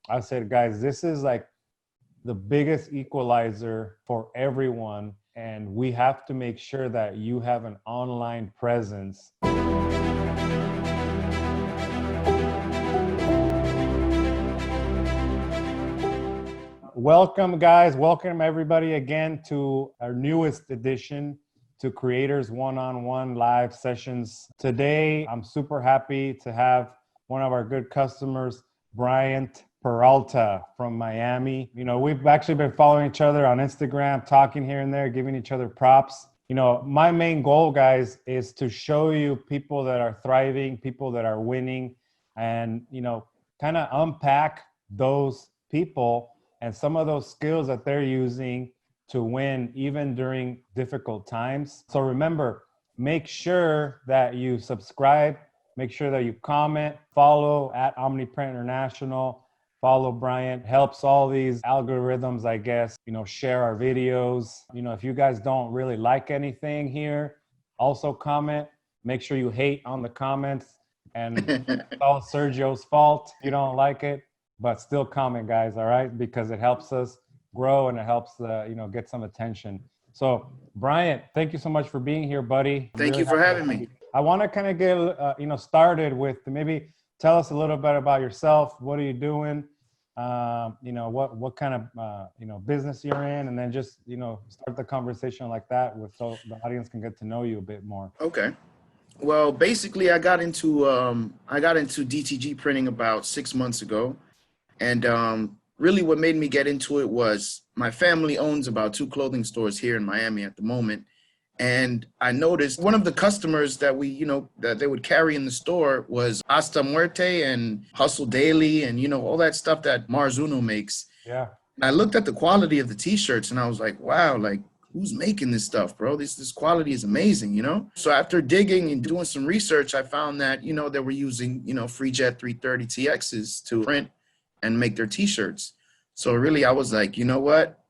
I said, guys, this is like the biggest equalizer for everyone. And we have to make sure that you have an online presence. Welcome, guys. Welcome, everybody, again to our newest edition to Creators One-on-One live sessions. Today, I'm super happy to have one of our good customers, Bryant Peralta from Miami. You know, we've actually been following each other on Instagram, talking here and there, giving each other props. You know, my main goal, guys, is to show you people that are thriving, people that are winning, and, you know, kind of unpack those people and some of those skills that they're using to win even during difficult times. So remember, make sure that you subscribe, make sure that you comment, follow at OmniPrint International, follow Bryant. Helps all these algorithms, I guess, you know, share our videos. You know, if you guys don't really like anything here, also comment. Make sure you hate on the comments, and it's all Sergio's fault if you don't like it. But still comment, guys, all right? Because it helps us grow and it helps, you know, get some attention. So, Bryant, thank you so much for being here, buddy. Thank you for having me. I want to kind of get, you know, started with maybe tell us a little bit about yourself. What are you doing? You know, what kind of, you know, business you're in, and then just, you know, start the conversation like that so the audience can get to know you a bit more. Okay. Well, basically, I got into DTG printing about 6 months ago. And really what made me get into it was my family owns about 2 clothing stores here in Miami at the moment. And I noticed one of the customers that that they would carry in the store was Hasta Muerte and Hustle Daily and, you know, all that stuff that Marzuno makes. Yeah. And I looked at the quality of the t-shirts and I was like, wow, like, who's making this stuff, bro? This quality is amazing, you know? So after digging and doing some research, I found that, you know, they were using, you know, FreeJet 330 TXs to print and make their t-shirts. So really I was like, you know what?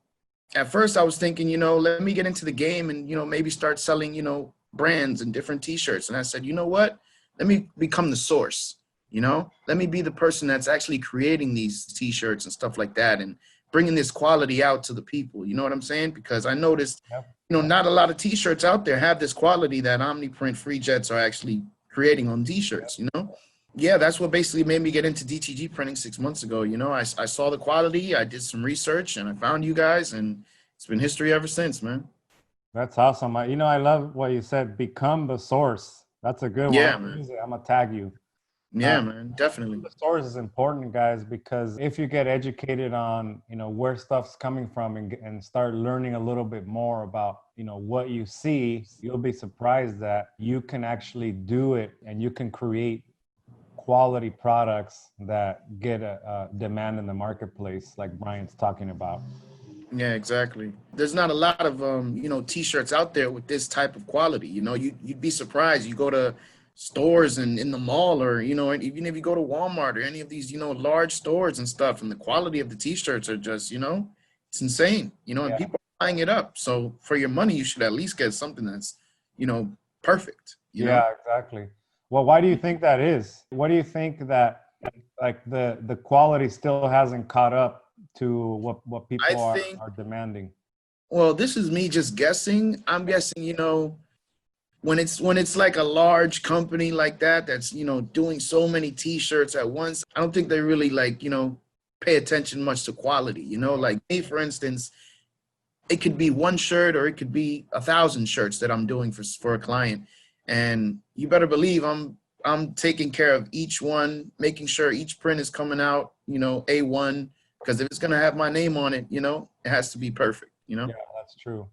At first I was thinking, you know, let me get into the game and, you know, maybe start selling, you know, brands and different t-shirts. And I said, you know what? Let me become the source, you know? Let me be the person that's actually creating these t-shirts and stuff like that and bringing this quality out to the people. You know what I'm saying? Because I noticed, you know, not a lot of t-shirts out there have this quality that OmniPrint FreeJets are actually creating on t-shirts, you know? Yeah, that's what basically made me get into DTG printing 6 months ago. You know, I saw the quality, I did some research, and I found you guys, and it's been history ever since, man. That's awesome. You know, I love what you said, become the source. That's a good one. Yeah, man. I'm going to tag you. Yeah, man, definitely. The source is important, guys, because if you get educated on, you know, where stuff's coming from and start learning a little bit more about, you know, what you see, you'll be surprised that you can actually do it and you can create quality products that get a demand in the marketplace, like Bryant's talking about. Yeah, exactly. There's not a lot of you know, t-shirts out there with this type of quality. You know, you'd be surprised. You go to stores and in the mall, or, you know, even if you go to Walmart or any of these, you know, large stores and stuff, and the quality of the t-shirts are just, you know, it's insane. You know, and people are buying it up. So for your money, you should at least get something that's, you know, perfect. You know? Exactly. Well, why do you think that is? What do you think that, like, the quality still hasn't caught up to what people are demanding? Well, this is me just guessing. I'm guessing, you know, when it's like a large company like that that's, you know, doing so many t-shirts at once, I don't think they really, like, you know, pay attention much to quality. You know, like me, for instance, it could be 1 shirt or it could be 1,000 shirts that I'm doing for a client. And you better believe I'm taking care of each one, making sure each print is coming out, you know, A1, because if it's going to have my name on it, you know, it has to be perfect, you know? Yeah, that's true.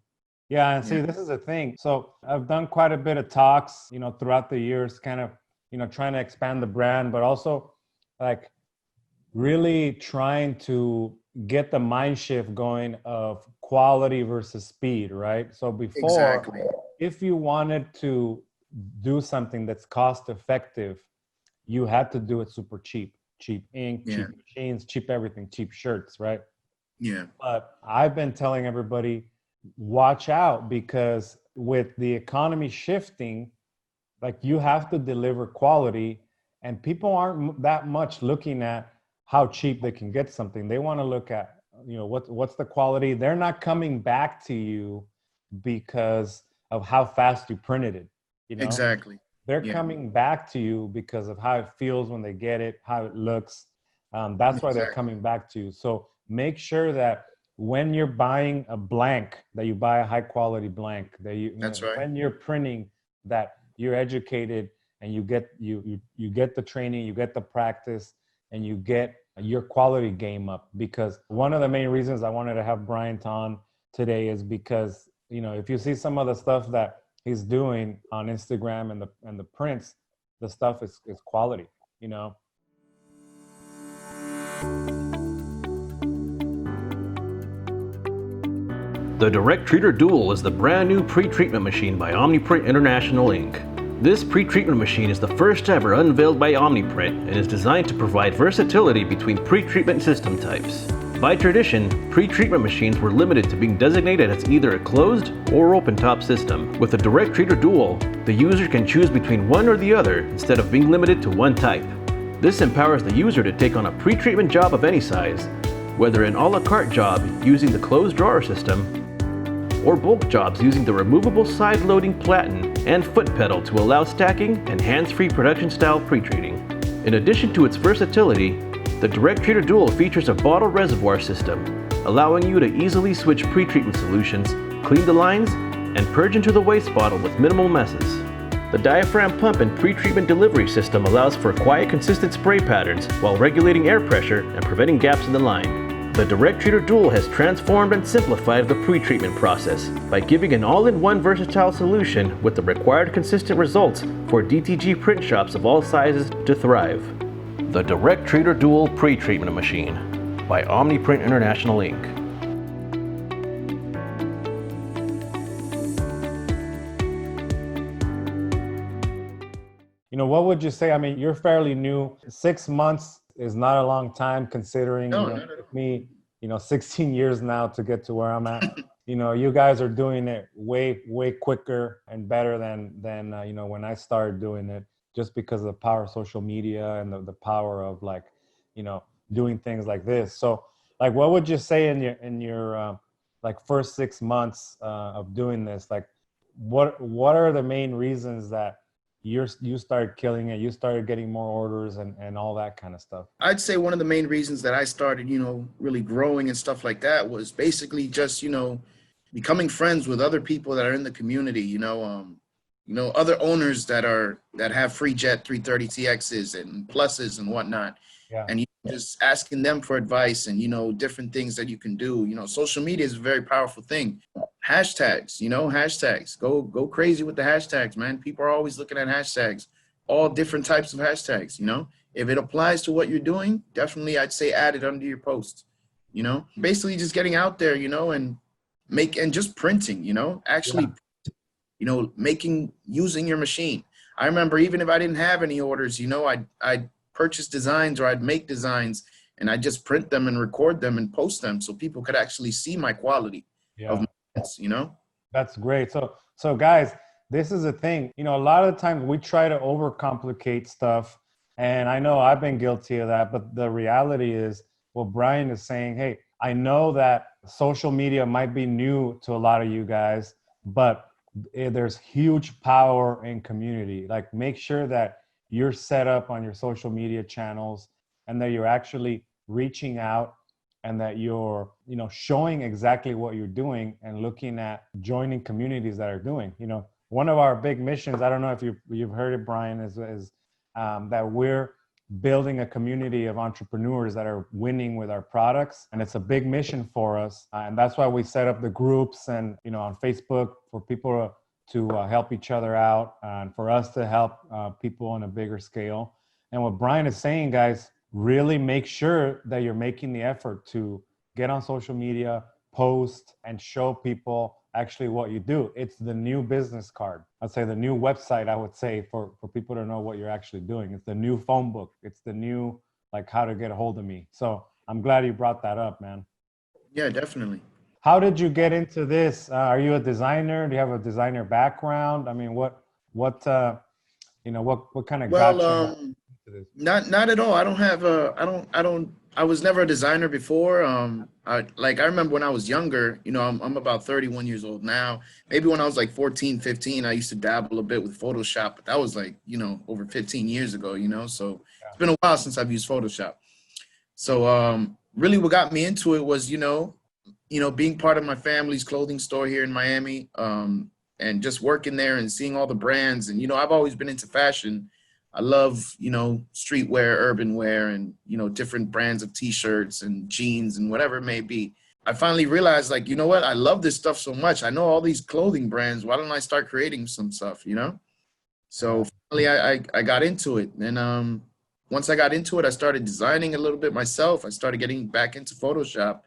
Yeah, and see, this is the thing. So I've done quite a bit of talks, you know, throughout the years, kind of, you know, trying to expand the brand, but also like really trying to get the mind shift going of quality versus speed, right? So before, if you wanted to do something that's cost effective, you had to do it super cheap ink, cheap machines, cheap everything, cheap shirts, right? Yeah. But I've been telling everybody, watch out, because with the economy shifting, like, you have to deliver quality, and people aren't that much looking at how cheap they can get something. They want to look at, you know, what's the quality. They're not coming back to you because of how fast you printed it, you know. Exactly. They're Yeah. coming back to you because of how it feels when they get it, how it looks. That's why they're Exactly. coming back to you. So make sure that when you're buying a blank, that you buy a high quality blank, that That's right. when you're printing, that you're educated and you get you get the training, you get the practice, and you get your quality game up. Because one of the main reasons I wanted to have Bryant on today is because, you know, if you see some of the stuff that he's doing on Instagram and the prints, the stuff is quality, you know. The Direct Treater Dual is the brand new pre-treatment machine by OmniPrint International Inc. This pre-treatment machine is the first ever unveiled by OmniPrint and is designed to provide versatility between pre-treatment system types. By tradition, pre-treatment machines were limited to being designated as either a closed or open-top system. With the Direct Treater Dual, the user can choose between one or the other instead of being limited to one type. This empowers the user to take on a pre-treatment job of any size, whether an a la carte job using the closed drawer system, or bulk jobs using the removable side-loading platen and foot pedal to allow stacking and hands-free production-style pre-treating. In addition to its versatility, the Direct Treater Dual features a bottle reservoir system, allowing you to easily switch pre-treatment solutions, clean the lines, and purge into the waste bottle with minimal messes. The diaphragm pump and pre-treatment delivery system allows for quiet, consistent spray patterns while regulating air pressure and preventing gaps in the line. The Direct Treater Dual has transformed and simplified the pre-treatment process by giving an all-in-one versatile solution with the required consistent results for DTG print shops of all sizes to thrive. The Direct Treater Dual Pre-Treatment Machine by OmniPrint International Inc. You know, what would you say? I mean, you're fairly new. 6 months is not a long time considering, No, you know, not at all. me, you know, 16 years now to get to where I'm at. You know, you guys are doing it way quicker and better than you know, when I started doing it, just because of the power of social media and the power of, like, you know, doing things like this. So, like, what would you say in your like first 6 months of doing this? Like, what are the main reasons that you started killing it, you started getting more orders and all that kind of stuff? I'd say one of the main reasons that I started, you know, really growing and stuff like that was basically just, you know, becoming friends with other people that are in the community, you know, other owners that have FreeJet 330TXs and pluses and whatnot. Yeah. And just asking them for advice and, you know, different things that you can do. You know, social media is a very powerful thing. Hashtags, you know, hashtags. Go crazy with the hashtags, man. People are always looking at hashtags, all different types of hashtags, you know. If it applies to what you're doing, definitely I'd say add it under your post, you know. Basically just getting out there, you know, and just printing, you know, actually, you know, using your machine. I remember even if I didn't have any orders, you know, I'd purchase designs or I'd make designs and I just print them and record them and post them so people could actually see my quality of my prints, you know. That's great. So guys, this is a thing. You know, a lot of the times we try to overcomplicate stuff, and I know I've been guilty of that, but the reality is what Brian is saying. Hey, I know that social media might be new to a lot of you guys, but there's huge power in community. Like, make sure that you're set up on your social media channels and that you're actually reaching out and that you're, you know, showing exactly what you're doing and looking at joining communities that are doing. You know, one of our big missions, I don't know if you've heard it, Brian, is that we're building a community of entrepreneurs that are winning with our products. And it's a big mission for us. And that's why we set up the groups and, you know, on Facebook for people to help each other out and for us to help people on a bigger scale. And what Brian is saying, guys, really make sure that you're making the effort to get on social media, post, and show people actually what you do. It's the new business card. I'd say the new website, I would say, for people to know what you're actually doing. It's the new phone book. It's the new, like, how to get a hold of me. So I'm glad you brought that up, man. Yeah, definitely. How did you get into this? Are you a designer? Do you have a designer background? I mean, what you know, what kind of got you into this? Not at all. I don't I was never a designer before. I remember when I was younger, you know, I'm about 31 years old now. Maybe when I was like 14, 15, I used to dabble a bit with Photoshop, but that was like, you know, over 15 years ago, you know, so it's been a while since I've used Photoshop. So really what got me into it was, being part of my family's clothing store here in Miami, and just working there and seeing all the brands. And, you know, I've always been into fashion. I love, you know, streetwear, urban wear, and, you know, different brands of t-shirts and jeans and whatever it may be. I finally realized, like, you know what? I love this stuff so much. I know all these clothing brands. Why don't I start creating some stuff, you know? So finally I got into it. And once I got into it, I started designing a little bit myself. I started getting back into Photoshop.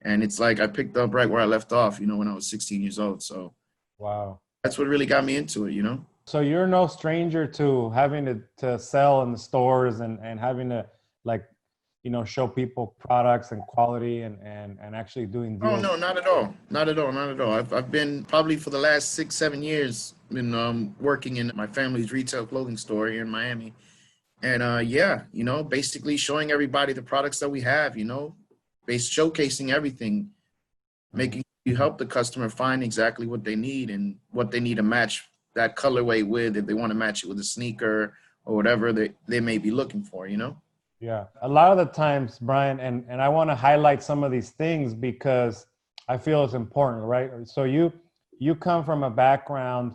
And it's like I picked up right where I left off, you know, when I was 16 years old. So wow, that's what really got me into it, you know? So you're no stranger to having to sell in the stores and having to, like, you know, show people products and quality and actually doing deals. Oh, no, not at all. Not at all. Not at all. I've been probably for the last 6-7 years been working in my family's retail clothing store here in Miami. And yeah, you know, basically showing everybody the products that we have, you know, showcasing everything, making sure you help the customer find exactly what they need and what they need to match that colorway with, if they want to match it with a sneaker or whatever they may be looking for, you know? Yeah. A lot of the times, Brian, and I want to highlight some of these things because I feel it's important, right? So you come from a background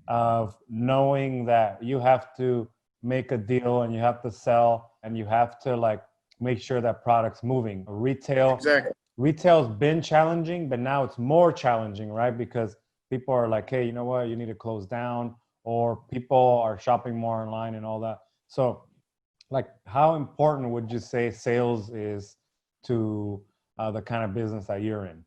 of knowing that you have to make a deal and you have to sell and you have to, like, make sure that product's moving. Exactly. Retail's been challenging, but now it's more challenging, right? Because people are like, hey, you know what? You need to close down, or people are shopping more online and all that. So, like, how important would you say sales is to the kind of business that you're in?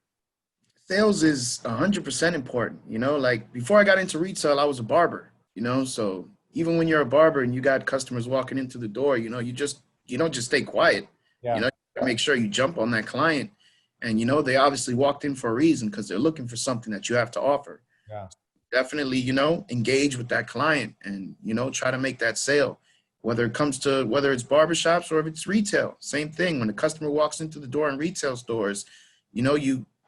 Sales is 100% important. You know, like before I got into retail, I was a barber, you know, so even when you're a barber and you got customers walking into the door, you know, you don't just stay quiet. Yeah. You know, you gotta make sure you jump on that client. And, you know, they obviously walked in for a reason because they're looking for something that you have to offer. Yeah. Definitely, you know, engage with that client and, you know, try to make that sale. Whether it's barbershops or if it's retail, same thing. When the customer walks into the door in retail stores, you know,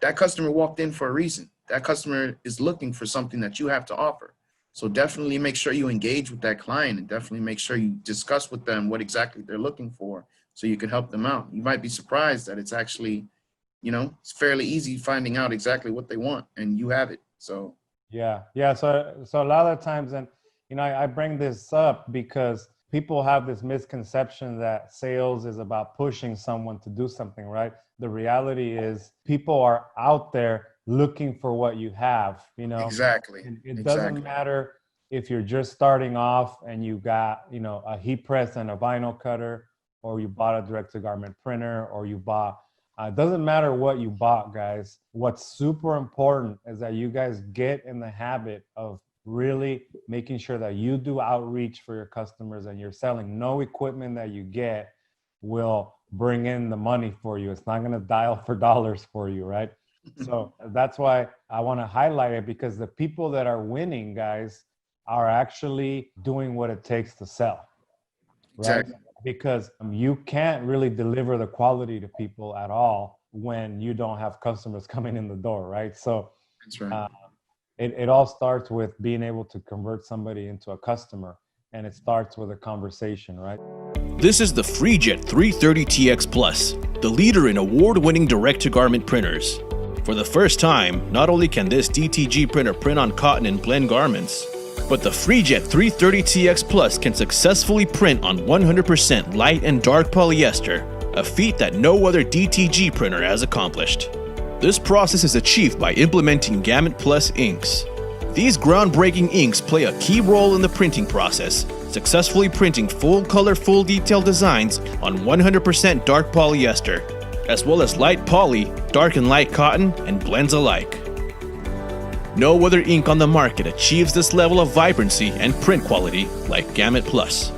that customer walked in for a reason. That customer is looking for something that you have to offer. So definitely make sure you engage with that client and definitely make sure you discuss with them what exactly they're looking for so you can help them out. You might be surprised that it's actually, you know, it's fairly easy finding out exactly what they want and you have it. So yeah. So a lot of times, and, you know, I bring this up because people have this misconception that sales is about pushing someone to do something, right? The reality is people are out there looking for what you have, you know? Exactly. It doesn't matter if you're just starting off and you got, you know, a heat press and a vinyl cutter, or you bought a direct-to-garment printer, or you bought, it doesn't matter what you bought, guys. What's super important is that you guys get in the habit of really making sure that you do outreach for your customers and you're selling. No equipment that you get will bring in the money for you. It's not going to dial for dollars for you, right? So that's why I want to highlight it, because the people that are winning, guys, are actually doing what it takes to sell, right? Exactly. Because you can't really deliver the quality to people at all when you don't have customers coming in the door, right? So that's right. It all starts with being able to convert somebody into a customer, and it starts with a conversation, right? This is the FreeJet 330TX Plus, the leader in award-winning direct-to-garment printers. For the first time, not only can this DTG printer print on cotton and blend garments, but the FreeJet 330TX Plus can successfully print on 100% light and dark polyester, a feat that no other DTG printer has accomplished. This process is achieved by implementing Gamut Plus inks. These groundbreaking inks play a key role in the printing process, successfully printing full-color, full-detail designs on 100% dark polyester, as well as light poly, dark and light cotton, and blends alike. No other ink on the market achieves this level of vibrancy and print quality like Gamut Plus.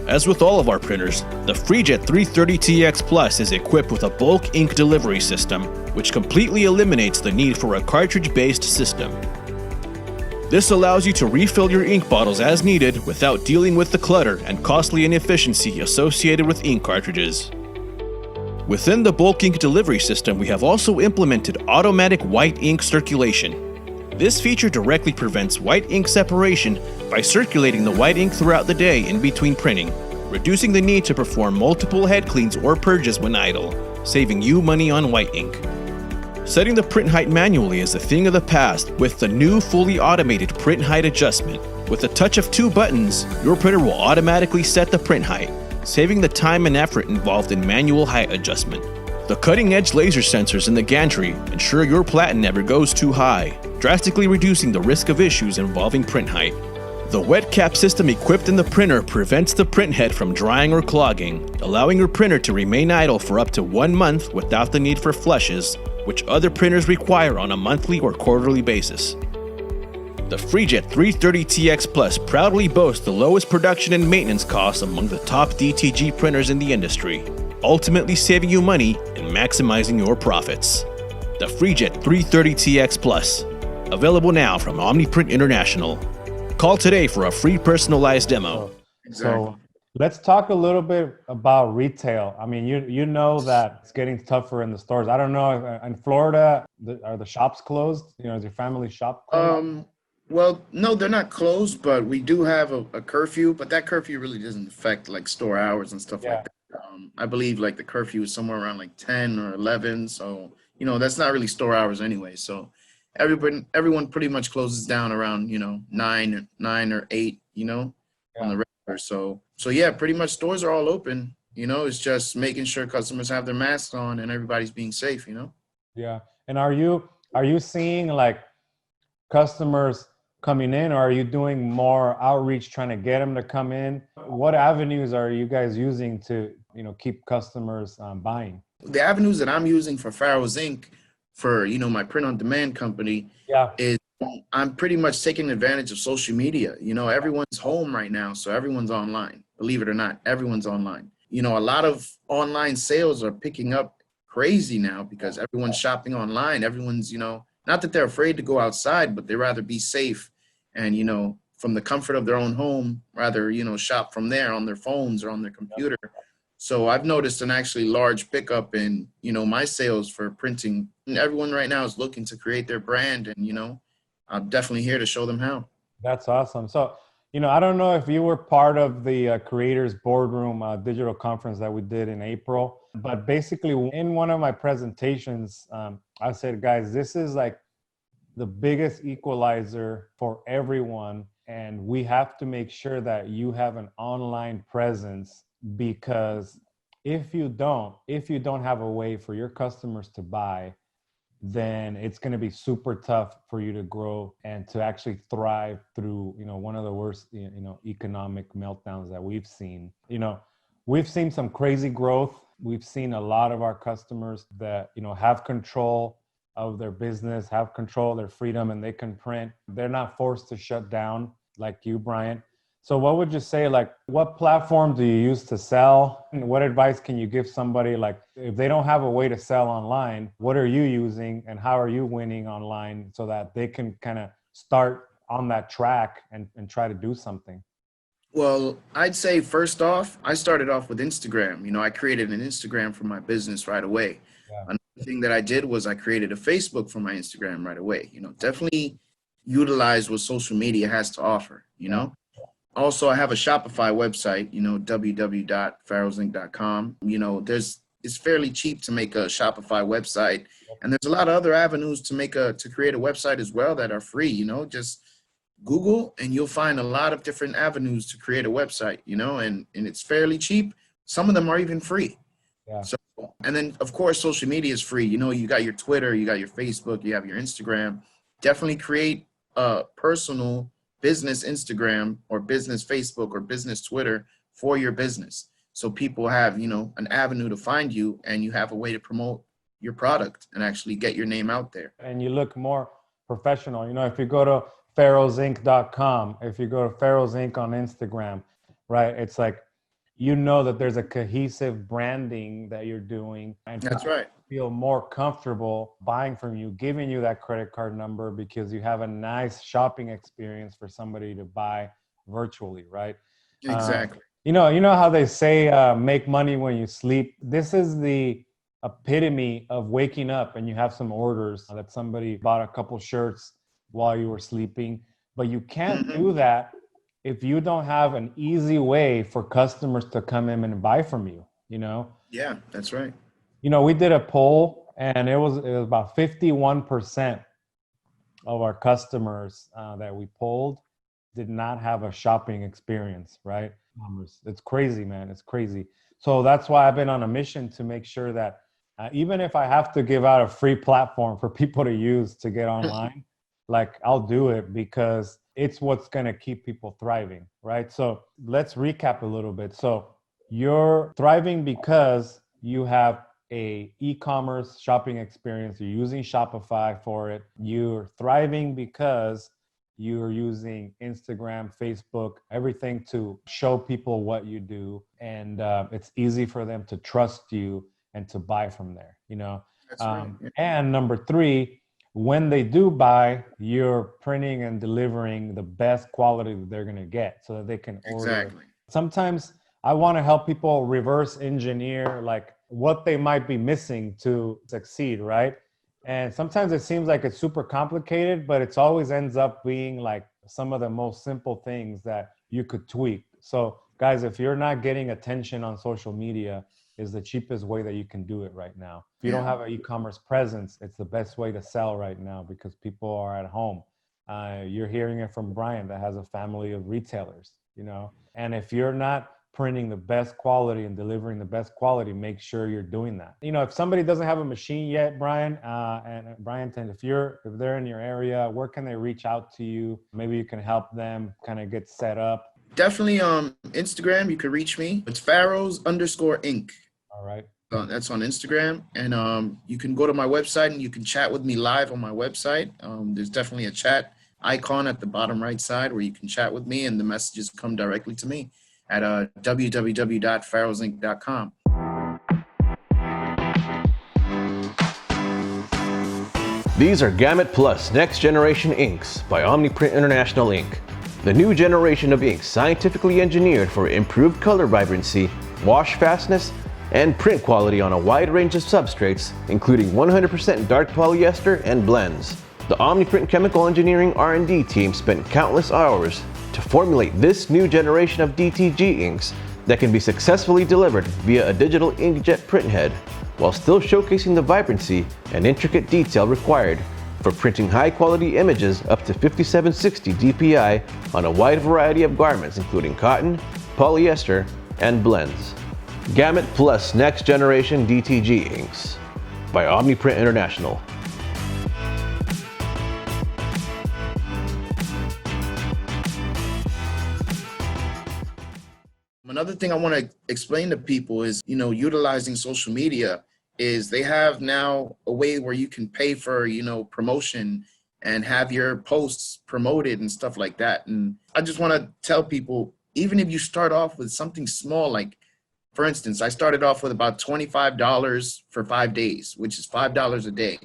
As with all of our printers, the FreeJet 330TX Plus is equipped with a bulk ink delivery system, which completely eliminates the need for a cartridge-based system. This allows you to refill your ink bottles as needed without dealing with the clutter and costly inefficiency associated with ink cartridges. Within the bulk ink delivery system, we have also implemented automatic white ink circulation. This feature directly prevents white ink separation by circulating the white ink throughout the day in between printing, reducing the need to perform multiple head cleans or purges when idle, saving you money on white ink. Setting the print height manually is a thing of the past with the new fully automated print height adjustment. With a touch of 2 buttons, your printer will automatically set the print height, saving the time and effort involved in manual height adjustment. The cutting-edge laser sensors in the gantry ensure your platen never goes too high, drastically reducing the risk of issues involving print height. The wet cap system equipped in the printer prevents the print head from drying or clogging, allowing your printer to remain idle for up to 1 month without the need for flushes, which other printers require on a monthly or quarterly basis. The FreeJet 330TX Plus proudly boasts the lowest production and maintenance costs among the top DTG printers in the industry, ultimately saving you money and maximizing your profits. The FreeJet 330TX Plus, available now from OmniPrint International. Call today for a free personalized demo. So let's talk a little bit about retail. I mean, you know that it's getting tougher in the stores. I don't know, in Florida, are the shops closed? You know, is your family shop closed? Well, no, they're not closed, but we do have a curfew, but that curfew really doesn't affect like store hours and stuff like that. I believe like the curfew is somewhere around like 10 or 11. So, you know, that's not really store hours anyway. So everyone pretty much closes down around, you know, 9 or 8, you know, on the regular. So yeah, pretty much stores are all open. You know, it's just making sure customers have their masks on and everybody's being safe, you know? Yeah. And are you seeing like customers coming in, or are you doing more outreach trying to get them to come in? What avenues are you guys using to, you know, keep customers buying? The avenues that I'm using for Pharaohs Ink for, you know, my print on demand company is I'm pretty much taking advantage of social media. You know, everyone's home right now, so everyone's online. Believe it or not, everyone's online. You know, a lot of online sales are picking up crazy now because everyone's shopping online. Everyone's, you know, not that they're afraid to go outside, but they rather be safe and, you know, from the comfort of their own home, rather, you know, shop from there on their phones or on their computer. So I've noticed an actually large pickup in, you know, my sales for printing. And everyone right now is looking to create their brand, and, you know, I'm definitely here to show them how. That's awesome. So, you know, I don't know if you were part of the Creators Boardroom digital conference that we did in April, but basically in one of my presentations, I said, guys, this is like the biggest equalizer for everyone. And we have to make sure that you have an online presence, because if you don't have a way for your customers to buy, then it's going to be super tough for you to grow and to actually thrive through, you know, one of the worst, you know, economic meltdowns that we've seen. You know, we've seen some crazy growth. We've seen a lot of our customers that, you know, have control of their business, have control of their freedom, and they can print. They're not forced to shut down like you, Bryant. So what would you say, like, what platform do you use to sell? And what advice can you give somebody, like, if they don't have a way to sell online, what are you using and how are you winning online so that they can kind of start on that track and try to do something? Well, I'd say first off, I started off with Instagram. You know, I created an Instagram for my business right away. Yeah. Another thing that I did was I created a Facebook for my Instagram right away. You know, definitely utilize what social media has to offer, you know? Also, I have a Shopify website, you know, www.pharaohsink.com. You know, it's fairly cheap to make a Shopify website. And there's a lot of other avenues to create a website as well that are free. You know, just Google and you'll find a lot of different avenues to create a website, you know, and it's fairly cheap. Some of them are even free. Yeah. So, and then of course, social media is free. You know, you got your Twitter, you got your Facebook, you have your Instagram. Definitely create a personal business Instagram or business Facebook or business Twitter for your business. So people have, you know, an avenue to find you and you have a way to promote your product and actually get your name out there. And you look more professional. You know, if you go to pharaohsink.com, if you go to Pharaohs Ink on Instagram, right? It's like, you know that there's a cohesive branding that you're doing. And that's right. Feel more comfortable buying from you, giving you that credit card number because you have a nice shopping experience for somebody to buy virtually, right? Exactly. You know how they say make money when you sleep. This is the epitome of waking up and you have some orders that somebody bought a couple shirts while you were sleeping. But you can't do that if you don't have an easy way for customers to come in and buy from you, you know? Yeah, that's right. You know, we did a poll and it was about 51% of our customers that we polled did not have a shopping experience, right? It's crazy, man. It's crazy. So that's why I've been on a mission to make sure that even if I have to give out a free platform for people to use to get online, like I'll do it because it's what's going to keep people thriving, right? So let's recap a little bit. So you're thriving because you have a e-commerce shopping experience. You're using Shopify for it. You're thriving because you're using Instagram, Facebook, everything to show people what you do. And it's easy for them to trust you and to buy from there, you know? That's right. Yeah. And number three, when they do buy, you're printing and delivering the best quality that they're going to get so that they can order. Exactly. Sometimes I want to help people reverse engineer like what they might be missing to succeed, right? And sometimes it seems like it's super complicated, but it's always ends up being like some of the most simple things that you could tweak. So guys, if you're not getting attention on social media, is the cheapest way that you can do it right now. If you don't have an e-commerce presence, it's the best way to sell right now because people are at home. You're hearing it from Bryant that has a family of retailers, you know? And if you're not printing the best quality and delivering the best quality, make sure you're doing that. You know, if somebody doesn't have a machine yet, Bryant, and if they're in your area, where can they reach out to you? Maybe you can help them kind of get set up. Definitely Instagram, you can reach me. It's Pharaohs_Ink. All right. That's on Instagram. And you can go to my website and you can chat with me live on my website. There's definitely a chat icon at the bottom right side where you can chat with me and the messages come directly to me at www.pharaohsink.com. These are Gamut Plus Next Generation Inks by OmniPrint International Ink. The new generation of inks scientifically engineered for improved color vibrancy, wash fastness, and print quality on a wide range of substrates, including 100% dark polyester and blends. The OmniPrint chemical engineering R&D team spent countless hours to formulate this new generation of DTG inks that can be successfully delivered via a digital inkjet printhead, while still showcasing the vibrancy and intricate detail required for printing high-quality images up to 5760 DPI on a wide variety of garments including cotton, polyester, and blends. Gamut Plus Next Generation DTG Inks by OmniPrint International. Another thing I want to explain to people is, you know, utilizing social media is they have now a way where you can pay for, you know, promotion and have your posts promoted and stuff like that. And I just want to tell people, even if you start off with something small, like, for instance, I started off with about $25 for 5 days, which is $5 a day.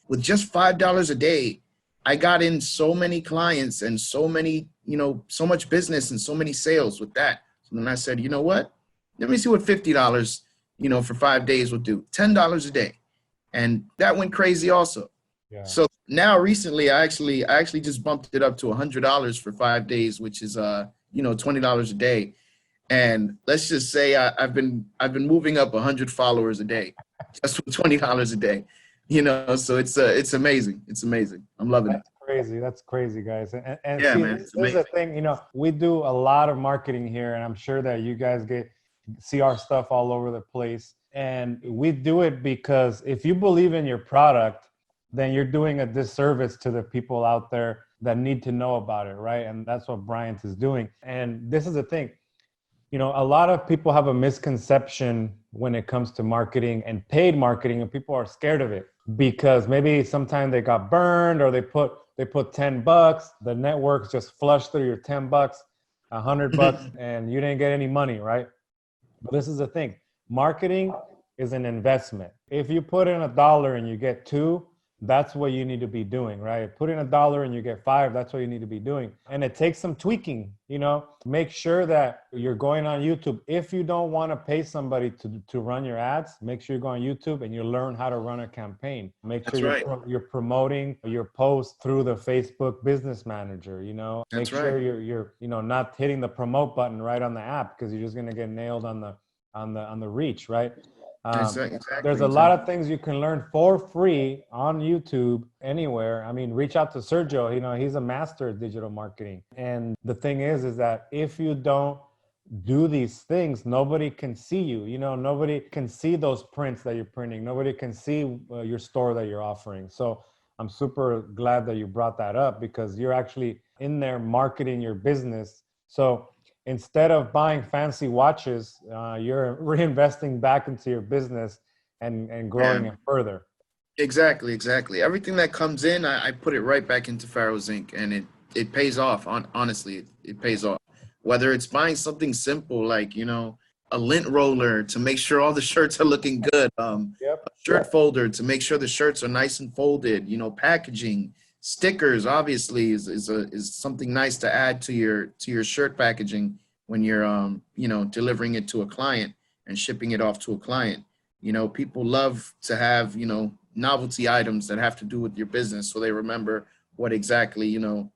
With just $5 a day, I got in so many clients and so many, you know, so much business and so many sales with that. So then I said, you know what? Let me see what $50, you know, for 5 days will do. $10 a day. And that went crazy also. Yeah. So now recently, I actually just bumped it up to $100 for 5 days, which is, you know, $20 a day. And let's just say I've been moving up 100 followers a day, just for $20 a day, you know. So it's amazing. It's amazing. I'm loving it. Crazy. That's crazy, guys. And yeah, see, man, this is the thing. You know, we do a lot of marketing here, and I'm sure that you guys see our stuff all over the place. And we do it because if you believe in your product, then you're doing a disservice to the people out there that need to know about it, right? And that's what Bryant is doing. And this is the thing. You know, a lot of people have a misconception when it comes to marketing and paid marketing, and people are scared of it because maybe sometime they got burned or they put $10, the networks just flushed through your $10, $100, and you didn't get any money, right? But this is the thing. Marketing is an investment. If you put in $1 and you get $2, that's what you need to be doing, right? Put in $1 and you get 5. That's what you need to be doing. And it takes some tweaking, you know, make sure that you're going on YouTube. If you don't want to pay somebody to run your ads, make sure you go on YouTube and you learn how to run a campaign. Make sure you're promoting your post through the Facebook Business Manager, you know, make sure you're, you know, not hitting the promote button right on the app, because you're just going to get nailed on the reach, right? There's a lot of things you can learn for free on YouTube anywhere. I mean, reach out to Sergio, you know, he's a master at digital marketing. And the thing is that if you don't do these things, nobody can see you, you know, nobody can see those prints that you're printing. Nobody can see your store that you're offering. So I'm super glad that you brought that up, because you're actually in there marketing your business. So instead of buying fancy watches, you're reinvesting back into your business and growing it further. Exactly. Everything that comes in, I put it right back into Pharaohs Ink, and it pays off. Honestly, it pays off. Whether it's buying something simple like, you know, a lint roller to make sure all the shirts are looking good, a shirt folder to make sure the shirts are nice and folded, you know, packaging. Stickers obviously is something nice to add to your shirt packaging when you're you know, delivering it to a client and shipping it off to a client. You know, people love to have, you know, novelty items that have to do with your business, so they remember what exactly, you know,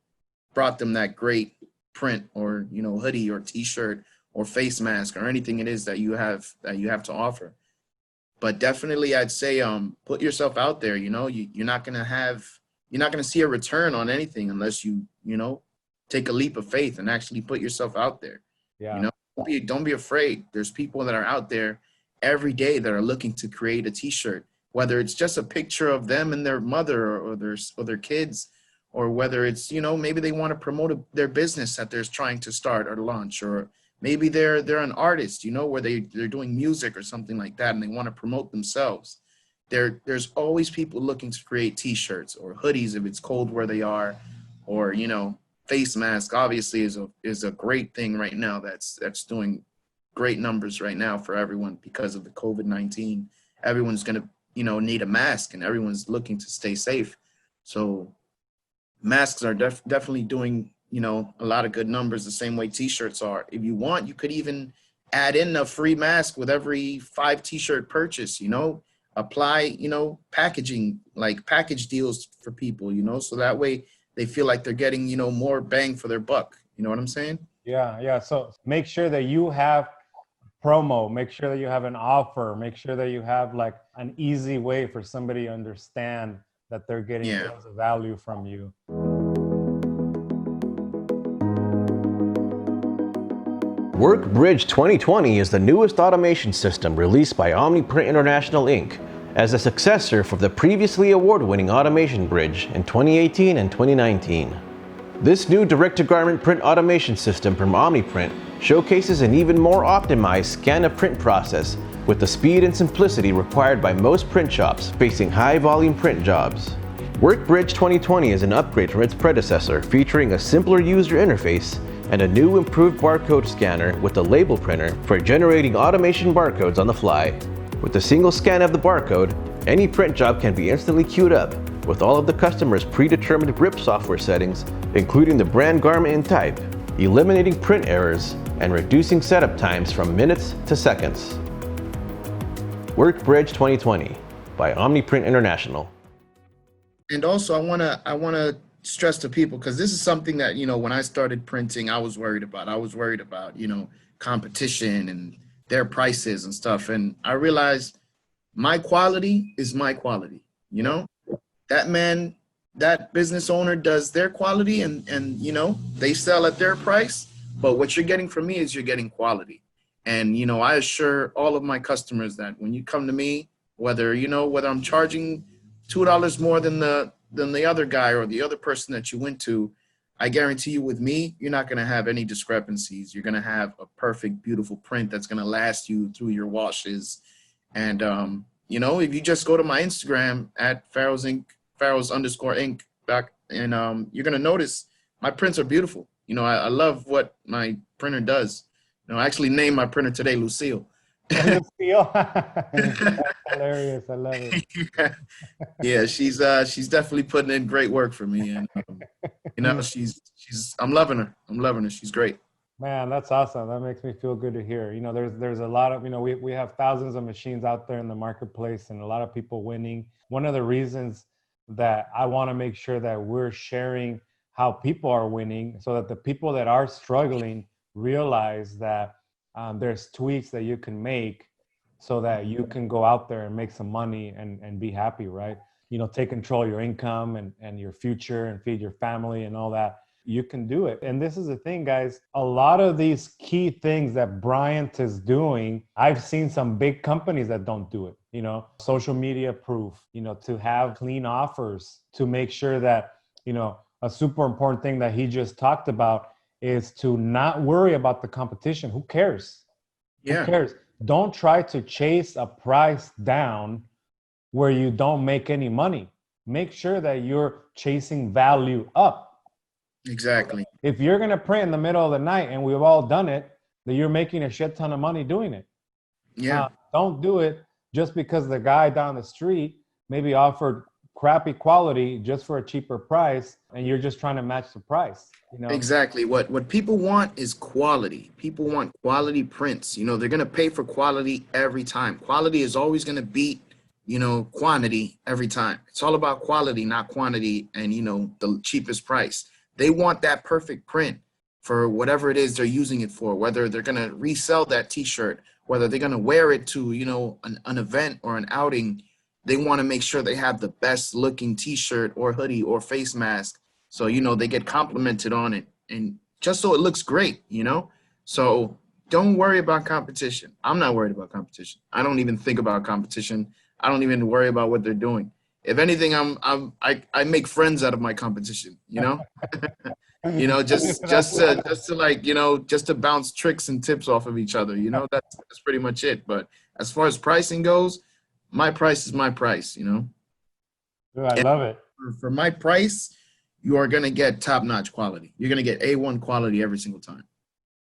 brought them that great print, or, you know, hoodie or t-shirt or face mask or anything it is that you have to offer. But definitely I'd say put yourself out there. You know, you're not going to see a return on anything unless you know, take a leap of faith and actually put yourself out there. You know, don't be afraid. There's people that are out there every day that are looking to create a t-shirt, whether it's just a picture of them and their mother or their kids, or whether it's, you know, maybe they want to promote their business that they're trying to start or launch, or maybe they're an artist, you know, where they're doing music or something like that, and they want to promote themselves. There's always people looking to create t-shirts or hoodies if it's cold where they are, or, you know, face mask obviously is a great thing right now that's doing great numbers right now for everyone because of the COVID-19. Everyone's going to, you know, need a mask, and everyone's looking to stay safe. So masks are definitely doing, you know, a lot of good numbers, the same way t-shirts are. If you want, you could even add in a free mask with every 5 t-shirt purchase, you know, apply, you know, packaging, like package deals for people, you know, so that way they feel like they're getting, you know, more bang for their buck. You know what I'm saying? Yeah. So make sure that you have promo, make sure that you have an offer, make sure that you have like an easy way for somebody to understand that they're getting tons of value from you. WorkBridge 2020 is the newest automation system released by OmniPrint International Inc. as a successor for the previously award-winning Automation Bridge in 2018 and 2019. This new direct-to-garment print automation system from OmniPrint showcases an even more optimized scan-to-print process with the speed and simplicity required by most print shops facing high-volume print jobs. WorkBridge 2020 is an upgrade from its predecessor, featuring a simpler user interface and a new improved barcode scanner with a label printer for generating automation barcodes on the fly. With a single scan of the barcode, any print job can be instantly queued up with all of the customer's predetermined grip software settings, including the brand, garment, and type, eliminating print errors and reducing setup times from minutes to seconds. WorkBridge 2020 by OmniPrint International. And also I wanna stress to people, because this is something that, you know, when I started printing, I was worried about, you know, competition and their prices and stuff. And I realized my quality is my quality. You know, that business owner does their quality, and you know, they sell at their price, but what you're getting from me is you're getting quality. And, you know, I assure all of my customers that when you come to me, whether I'm charging $2 more than the other guy or the other person that you went to, I guarantee you with me, you're not going to have any discrepancies. You're going to have a perfect, beautiful print that's going to last you through your washes. And, you know, if you just go to my Instagram at Pharaohs Ink, Pharaohs_Ink, back, and you're going to notice my prints are beautiful. You know, I love what my printer does. You know, I actually named my printer today Lucille. Oh, you steal? That's hilarious. I love it. Yeah, she's definitely putting in great work for me, and she's I'm loving her. I'm loving her. She's great. Man, that's awesome. That makes me feel good to hear. There's a lot of, we have thousands of machines out there in the marketplace and a lot of people winning. One of the reasons that I want to make sure that we're sharing how people are winning so that the people that are struggling realize that there's tweaks that you can make so that you can go out there and make some money and be happy, right? Take control of your income and your future and feed your family and all that. You can do it. And this is the thing, guys. A lot of these key things that Bryant is doing, I've seen some big companies that don't do it. Social media proof, to have clean offers, to make sure that, a super important thing that he just talked about is to not worry about the competition. Who cares? Yeah. Who cares? Don't try to chase a price down where you don't make any money. Make sure that you're chasing value up. Exactly. If you're going to print in the middle of the night, and we've all done it, that you're making a shit ton of money doing it. Yeah. Don't do it just because the guy down the street maybe offered crappy quality just for a cheaper price, and you're just trying to match the price. Exactly. What people want is quality. People want quality prints. They're going to pay for quality every time. Quality is always going to beat, quantity every time. It's all about quality, not quantity, and, the cheapest price. They want that perfect print for whatever it is they're using it for, whether they're going to resell that t-shirt, whether they're going to wear it to, an event or an outing. They want to make sure they have the best looking t-shirt or hoodie or face mask. So, they get complimented on it, and just so it looks great, So don't worry about competition. I'm not worried about competition. I don't even think about competition. I don't even worry about what they're doing. If anything, I make friends out of my competition, just to like, just to bounce tricks and tips off of each other, that's pretty much it. But as far as pricing goes, my price is my price, Dude, I love it. For my price, you are going to get top-notch quality. You're going to get A1 quality every single time.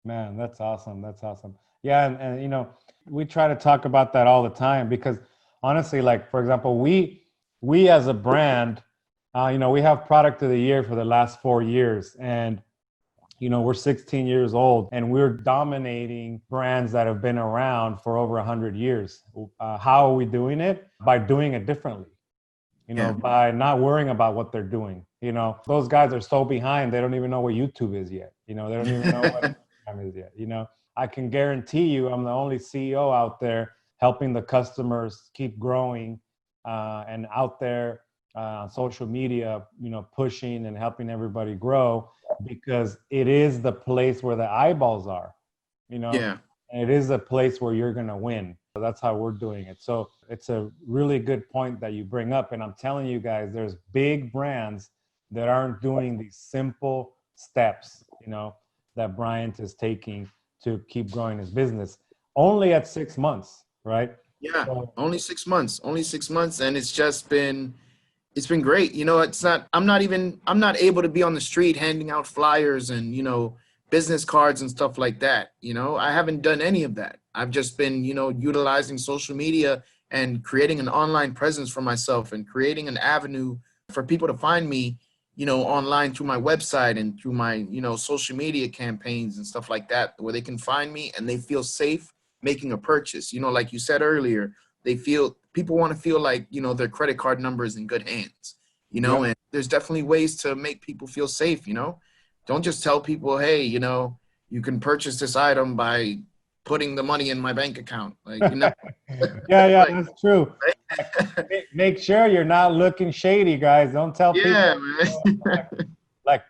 Man, that's awesome. That's awesome. Yeah. And we try to talk about that all the time because honestly, like, for example, we as a brand, we have product of the year for the last 4 years, and we're 16 years old and we're dominating brands that have been around for over 100 years. How are we doing it? By doing it differently, by not worrying about what they're doing. Those guys are so behind, they don't even know what YouTube is yet. They don't even know what Instagram is yet. I can guarantee you I'm the only CEO out there helping the customers keep growing and out there on social media, pushing and helping everybody grow, because it is the place where the eyeballs are, Yeah. and it is a place where you're going to win. So that's how we're doing it. So it's a really good point that you bring up. And I'm telling you guys, there's big brands that aren't doing these simple steps, that Bryant is taking to keep growing his business only at 6 months, right? Yeah, only 6 months, and it's been great. I'm not able to be on the street handing out flyers and, business cards and stuff like that. I haven't done any of that. I've just been, utilizing social media and creating an online presence for myself and creating an avenue for people to find me, online through my website and through my, social media campaigns and stuff like that, where they can find me and they feel safe making a purchase. Like you said earlier, people want to feel like, their credit card number is in good hands, Yeah. and there's definitely ways to make people feel safe. Don't just tell people, hey, you can purchase this item by putting the money in my bank account. Like, Yeah, like, that's true. Make sure you're not looking shady, guys. Don't tell yeah, people. man. Like,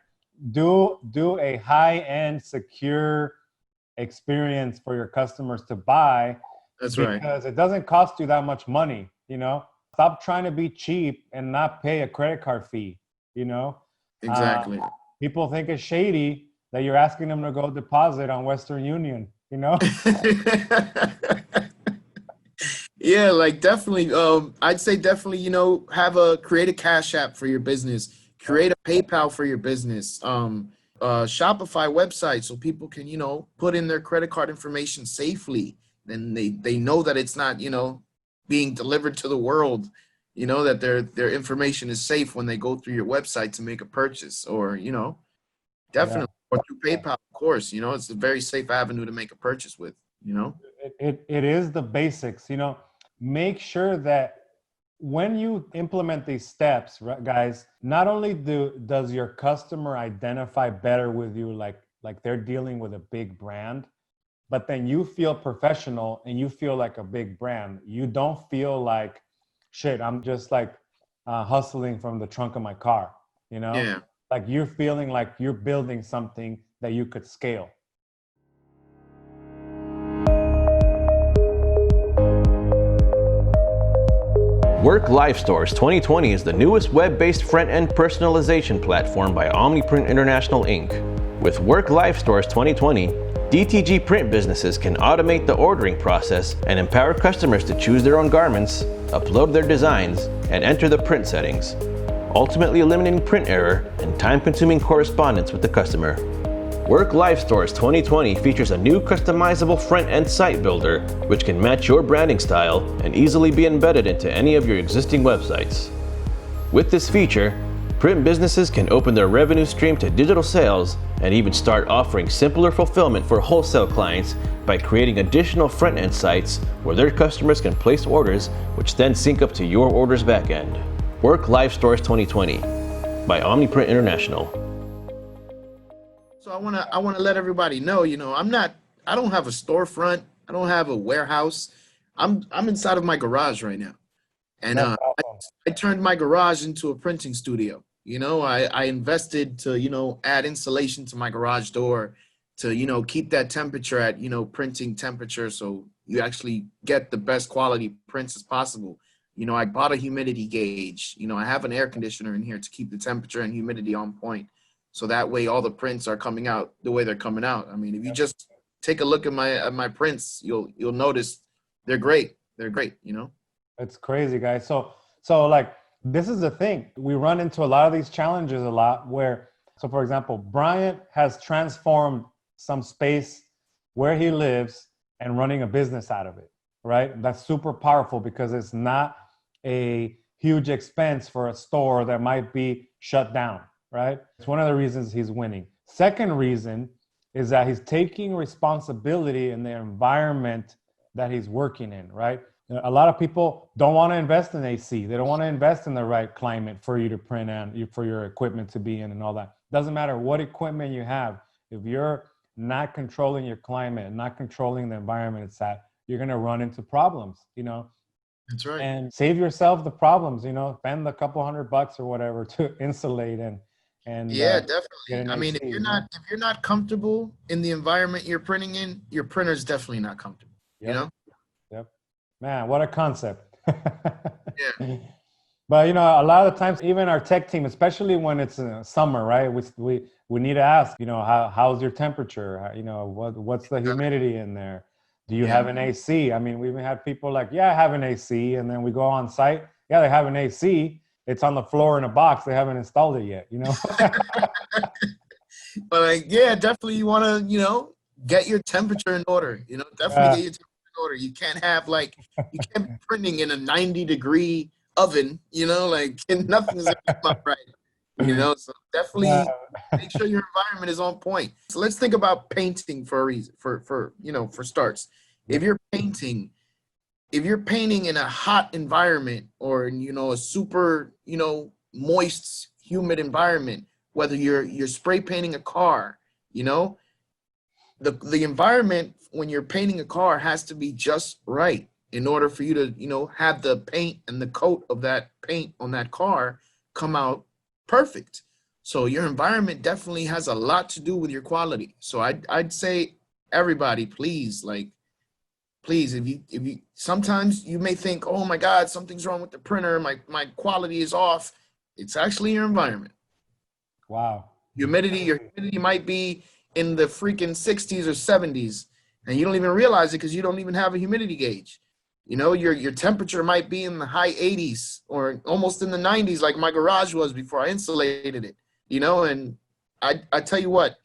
do a high-end, secure experience for your customers to buy. That's right. Because it doesn't cost you that much money. Stop trying to be cheap and not pay a credit card fee. Exactly. People think it's shady that you're asking them to go deposit on Western Union. Yeah, like definitely. I'd say definitely, create a Cash App for your business, create a PayPal for your business, Shopify website so people can, put in their credit card information safely. then they know that it's not, you know, being delivered to the world, you know, that their information is safe when they go through your website to make a purchase, or, you know, definitely, or through PayPal, of course, you know, it's a very safe avenue to make a purchase with, you know. It is the basics, you know. Make sure that when you implement these steps, right, guys, not only does your customer identify better with you, like they're dealing with a big brand, but then you feel professional and you feel like a big brand. You don't feel like, shit, I'm just like hustling from the trunk of my car, you know? Yeah. Like you're feeling like you're building something that you could scale. Work Live Stores 2020 is the newest web-based front-end personalization platform by OmniPrint International Inc. With Work Live Stores 2020, DTG Print businesses can automate the ordering process and empower customers to choose their own garments, upload their designs, and enter the print settings, ultimately eliminating print error and time-consuming correspondence with the customer. Work Live Stores 2020 features a new customizable front-end site builder, which can match your branding style and easily be embedded into any of your existing websites. With this feature, print businesses can open their revenue stream to digital sales and even start offering simpler fulfillment for wholesale clients by creating additional front-end sites where their customers can place orders, which then sync up to your orders backend. Work Live Stores 2020 by OmniPrint International. So I wanna let everybody know, you know, I don't have a storefront, I don't have a warehouse. I'm inside of my garage right now. And I turned my garage into a printing studio. You know, I invested to, you know, add insulation to my garage door to, you know, keep that temperature at, you know, printing temperature, so you actually get the best quality prints as possible. You know, I bought a humidity gauge. You know, I have an air conditioner in here to keep the temperature and humidity on point. So that way all the prints are coming out the way they're coming out. I mean, if you just take a look at my prints, you'll notice they're great. They're great, you know. It's crazy, guys. So like, this is the thing. We run into a lot of these challenges a lot where, so for example, Bryant has transformed some space where he lives and running a business out of it, right? That's super powerful because it's not a huge expense for a store that might be shut down, right? It's one of the reasons he's winning. Second reason is that he's taking responsibility in the environment that he's working in, right? A lot of people don't want to invest in AC. They don't want to invest in the right climate for you to print and for your equipment to be in and all that. Doesn't matter what equipment you have. If you're not controlling your climate, not controlling the environment it's at, you're going to run into problems, you know? That's right. And save yourself the problems, you know, spend a couple $100 or whatever to insulate and yeah, definitely. I mean, AC, if you're not comfortable in the environment you're printing in, your printer's definitely not comfortable, you know? Yep. Man, what a concept. Yeah. But, you know, a lot of times, even our tech team, especially when it's summer, right? We need to ask, you know, how's your temperature? You know, what's the humidity in there? Do you have an AC? I mean, we've had people like, yeah, I have an AC. And then we go on site. Yeah, they have an AC. It's on the floor in a box. They haven't installed it yet, you know? But like, yeah, definitely you want to, you know, get your temperature in order, you know, definitely get your temperature in order. You can't have like, you can't be printing in a 90-degree oven, you know, like nothing's gonna come out right, you know? So definitely make sure your environment is on point. So let's think about painting for a reason, for you know, for starts. If you're painting in a hot environment or, you know, a super, you know, moist, humid environment, whether you're spray painting a car, you know, the environment when you're painting a car has to be just right in order for you to, you know, have the paint and the coat of that paint on that car come out perfect. So your environment definitely has a lot to do with your quality. So I'd say everybody, please, if you sometimes you may think, oh my God, something's wrong with the printer, my quality is off. It's actually your environment. Wow. Your humidity might be in the freaking 60s or 70s, and you don't even realize it because you don't even have a humidity gauge. You know, your temperature might be in the high 80s or almost in the 90s, like my garage was before I insulated it, you know. And I tell you what,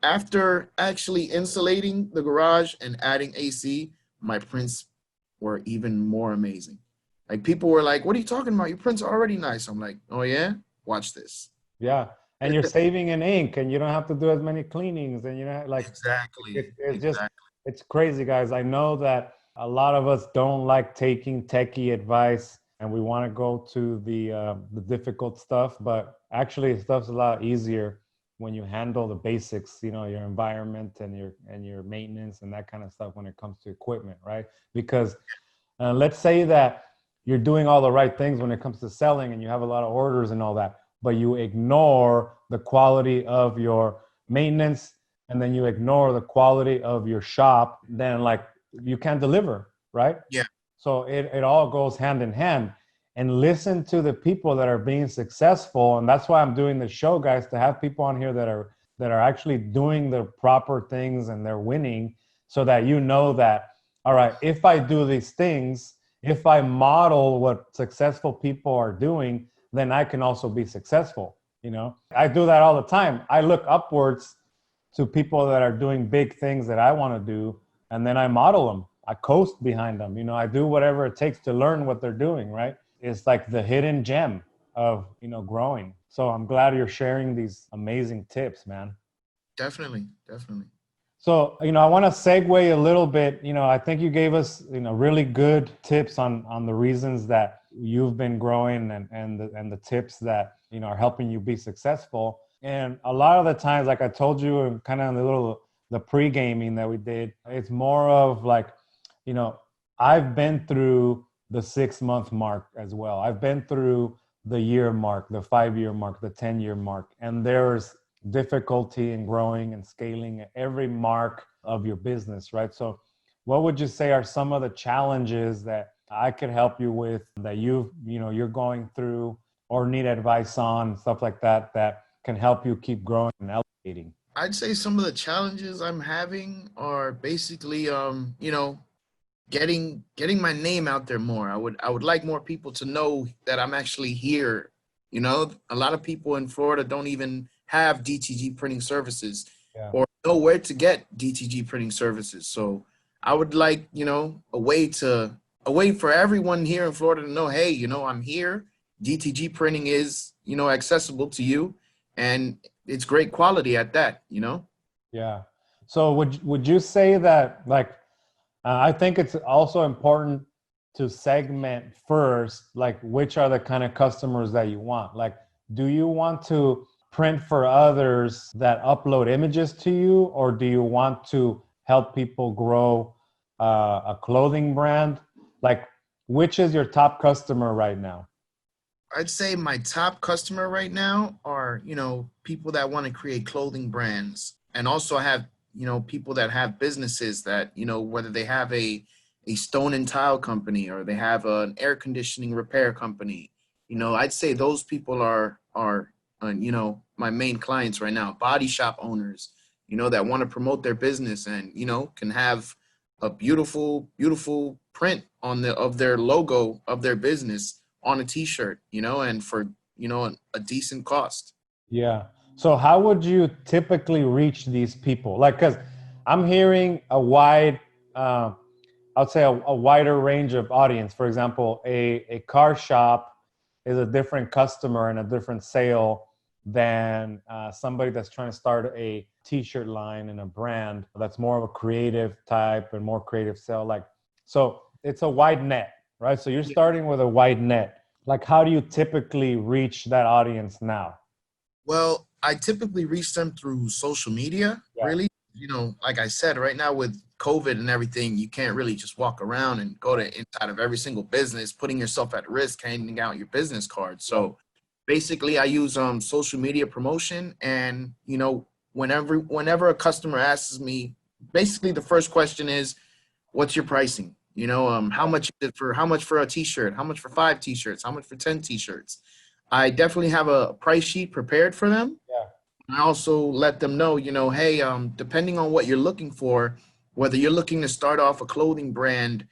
after actually insulating the garage and adding AC, my prints were even more amazing. Like people were like, what are you talking about? Your prints are already nice. I'm like, oh yeah, watch this. Yeah. And you're saving in ink and you don't have to do as many cleanings and you know, like Exactly. it's just, Exactly. it's crazy, guys. I know that a lot of us don't like taking techie advice and we want to go to the difficult stuff, but actually stuff's a lot easier when you handle the basics, you know, your environment and your maintenance and that kind of stuff when it comes to equipment, right? Because let's say that you're doing all the right things when it comes to selling and you have a lot of orders and all that, but you ignore the quality of your maintenance and then you ignore the quality of your shop, then like you can't deliver, right? Yeah. So it all goes hand in hand. And listen to the people that are being successful. And that's why I'm doing the show, guys, to have people on here that are actually doing the proper things and they're winning, so that you know that, all right, if I do these things, if I model what successful people are doing, then I can also be successful. You know, I do that all the time. I look upwards to people that are doing big things that I want to do, and then I model them. I coast behind them. You know, I do whatever it takes to learn what they're doing, right? It's like the hidden gem of, you know, growing. So I'm glad you're sharing these amazing tips, man. Definitely. Definitely. So, you know, I want to segue a little bit. You know, I think you gave us, you know, really good tips on the reasons that you've been growing and the tips that, you know, are helping you be successful. And a lot of the times, like I told you, kind of the pre-gaming that we did, it's more of like, you know, I've been through the 6-month mark as well. I've been through the year mark, the 5-year mark, the 10-year mark, and there's difficulty in growing and scaling at every mark of your business, right? So what would you say are some of the challenges that I could help you with, that you're going through or need advice on, stuff like that, that can help you keep growing and elevating? I'd say some of the challenges I'm having are basically, you know, getting my name out there more. I would like more people to know that I'm actually here. You know, a lot of people in Florida don't even have DTG printing services, Yeah. or know where to get DTG printing services. So I would like, you know, a way for everyone here in Florida to know, hey, you know, I'm here. DTG printing is, you know, accessible to you, and it's great quality at that, you know? Yeah. So would you say that, like, I think it's also important to segment first, like which are the kind of customers that you want. Like, do you want to print for others that upload images to you, or do you want to help people grow a clothing brand? Like, which is your top customer right now? I'd say my top customer right now are, you know, people that want to create clothing brands, and also have, you know, people that have businesses that, you know, whether they have a stone and tile company or they have an air conditioning repair company. You know, I'd say those people are you know, my main clients right now. Body shop owners, you know, that want to promote their business and, you know, can have a beautiful print on of their logo of their business on a t-shirt, you know, and for, you know, a decent cost. Yeah. So how would you typically reach these people? Like, because I'm hearing a wide, I'd say a wider range of audience. For example, a car shop is a different customer and a different sale than somebody that's trying to start a t-shirt line and a brand that's more of a creative type and more creative sale. Like, so it's a wide net, right? So you're starting with a wide net. Like, how do you typically reach that audience now? Well, I typically reach them through social media, Yeah. really. You know, like I said, right now with COVID and everything, you can't really just walk around and go to inside of every single business, putting yourself at risk, handing out your business card. So basically I use social media promotion, and, you know, whenever a customer asks me, basically the first question is, what's your pricing? You know, how much for a t-shirt? How much for 5 t-shirts? How much for 10 t-shirts? I definitely have a price sheet prepared for them. Yeah. I also let them know, you know, hey, depending on what you're looking for, whether you're looking to start off a clothing brand,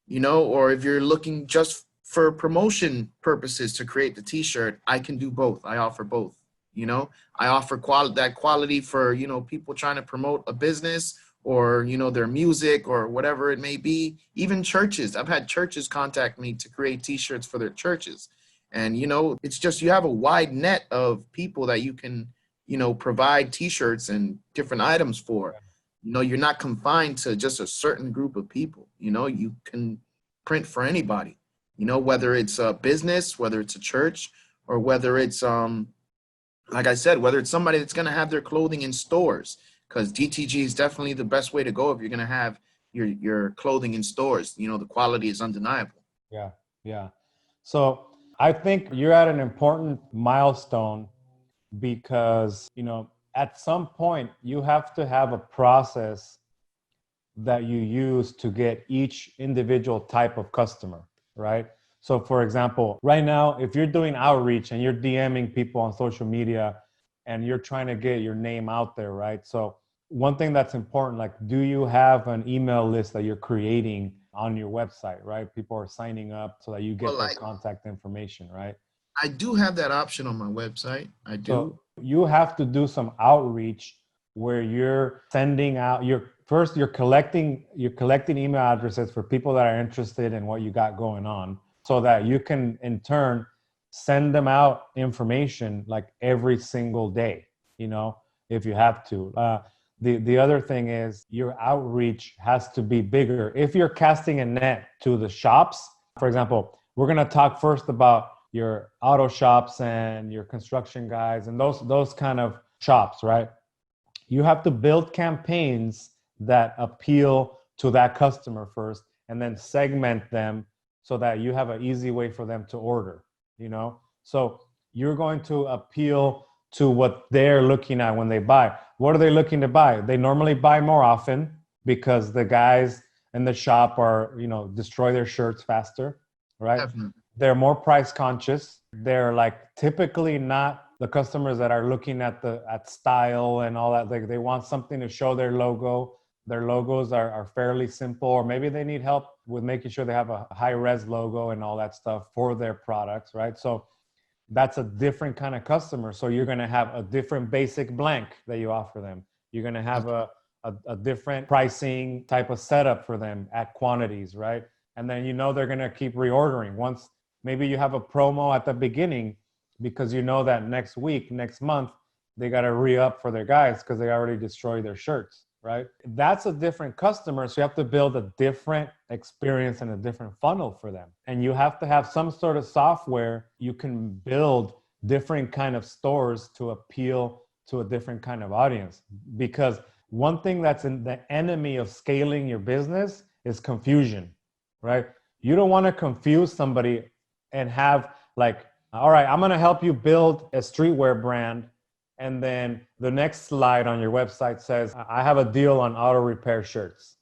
you know, or if you're looking just for promotion purposes to create the t-shirt, I can do both. I offer both. You know, I offer quality for, you know, people trying to promote a business, or, you know, their music or whatever it may be. Even churches. I've had churches contact me to create t-shirts for their churches. And, you know, it's just, you have a wide net of people that you can, you know, provide t-shirts and different items for. You know, you're not confined to just a certain group of people. You know, you can print for anybody, you know, whether it's a business, whether it's a church, or whether it's, like I said, whether it's somebody that's going to have their clothing in stores, because DTG is definitely the best way to go if you're going to have your clothing in stores. You know, the quality is undeniable. Yeah, yeah. So I think you're at an important milestone because, you know, at some point you have to have a process that you use to get each individual type of customer, right? So for example, right now, if you're doing outreach and you're DMing people on social media and you're trying to get your name out there, right? So one thing that's important, like, do you have an email list that you're creating on your website, right? People are signing up so that you get their contact information, right? I do have that option on my website. I do. So you have to do some outreach where you're sending out you're collecting email addresses for people that are interested in what you got going on, so that you can in turn send them out information like every single day, you know, if you have to. The other thing is your outreach has to be bigger. If you're casting a net to the shops, for example, we're going to talk first about your auto shops and your construction guys and those kind of shops, right? You have to build campaigns that appeal to that customer first, and then segment them so that you have an easy way for them to order, you know? So you're going to appeal to what they're looking at when they buy. What are they looking to buy? They normally buy more often because the guys in the shop are, you know, destroy their shirts faster, right? Definitely. They're more price conscious. They're like typically not the customers that are looking at style and all that. Like they want something to show their logo. Their logos are fairly simple, or maybe they need help with making sure they have a high res logo and all that stuff for their products, right? So that's a different kind of customer. So you're going to have a different basic blank that you offer them. You're going to have a different pricing type of setup for them at quantities, right? And then, you know, they're going to keep reordering. Once maybe you have a promo at the beginning because you know that next week, next month, they got to re-up for their guys because they already destroyed their shirts, right? That's a different customer. So you have to build a different experience and a different funnel for them. And you have to have some sort of software you can build different kind of stores to appeal to a different kind of audience. Because one thing that's in the enemy of scaling your business is confusion, right? You don't want to confuse somebody and have like, all right, I'm going to help you build a streetwear brand. And then the next slide on your website says, I have a deal on auto repair shirts.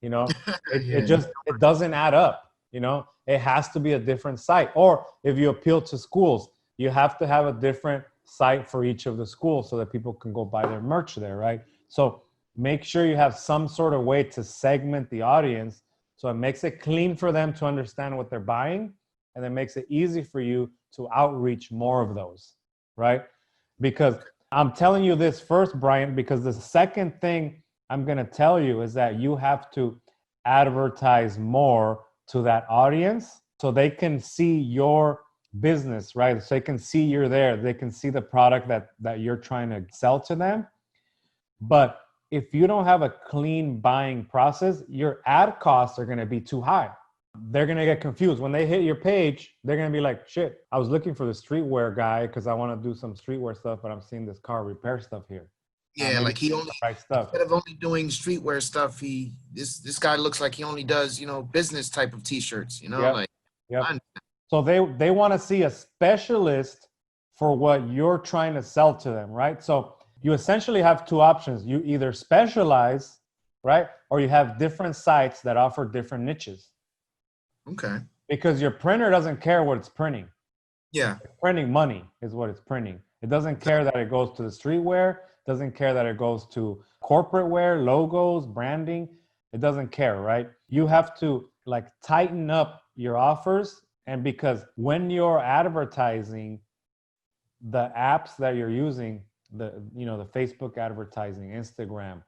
You know, it doesn't add up. You know, it has to be a different site. Or if you appeal to schools, you have to have a different site for each of the schools so that people can go buy their merch there, right? So make sure you have some sort of way to segment the audience so it makes it clean for them to understand what they're buying, and it makes it easy for you to outreach more of those, right? Because I'm telling you this first, Bryant, because the second thing I'm going to tell you is that you have to advertise more to that audience so they can see your business, right? So they can see you're there. They can see the product that you're trying to sell to them. But if you don't have a clean buying process, your ad costs are going to be too high. They're going to get confused. When they hit your page, they're going to be like, shit, I was looking for the streetwear guy because I want to do some streetwear stuff, but I'm seeing this car repair stuff here. Yeah, like he only, instead of only doing streetwear stuff, this guy looks like he only does, you know, business type of t-shirts, you know, So they want to see a specialist for what you're trying to sell to them, right? So you essentially have two options. You either specialize, right? Or you have different sites that offer different niches. Okay. Because your printer doesn't care what it's printing. Yeah. It's printing money is what it's printing. It doesn't care that it goes to the streetwear. Doesn't care that it goes to corporate wear, logos, branding. It doesn't care, right? You have to like tighten up your offers. And because when you're advertising, the apps that you're using, the Facebook advertising, Instagram,